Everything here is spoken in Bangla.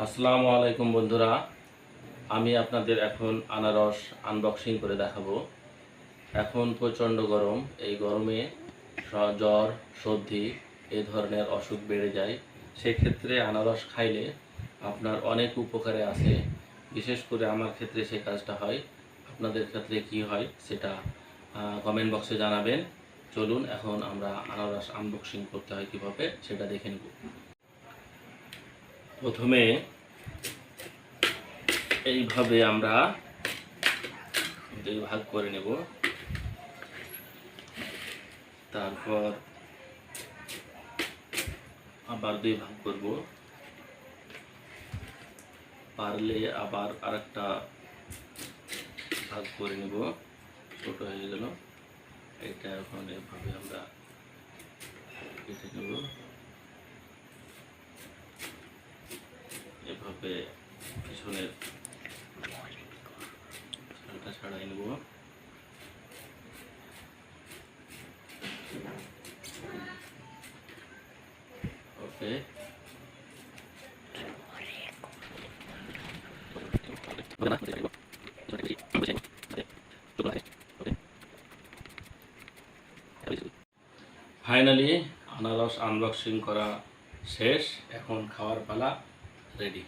আসসালামু আলাইকুম বন্ধুরা, আমি আপনাদের এখন আনারস আনবক্সিং করে দেখাবো। এখন প্রচণ্ড গরম, এই গরমে জ্বর সর্দি এই ধরনের অসুখ বেড়ে যায়। সেক্ষেত্রে আনারস খাইলে আপনার অনেক উপকারে আছে। বিশেষ করে আমার ক্ষেত্রে সে কাজটা হয়। আপনাদের ক্ষেত্রে কি হয় সেটা কমেন্ট বক্সে জানাবেন। চলুন এখন আমরা আনারস আনবক্সিং করতে হয় কীভাবে সেটা দেখে নেব। প্রথমে এইভাবে আমরা দুই ভাগ করে নেব, তারপর আবার দুই ভাগ করব, পারলে আবার আরেকটা ভাগ করে নেব। ছোট হয়ে গেল, এটা এখন এভাবে আমরা কেটে নেব। এভাবে পিছনের ছালটা ছাড়াই নেব। ওকে, ফাইনালি আনারস আনবক্সিং করা শেষ। এখন খাওয়ার পালা, রেডি।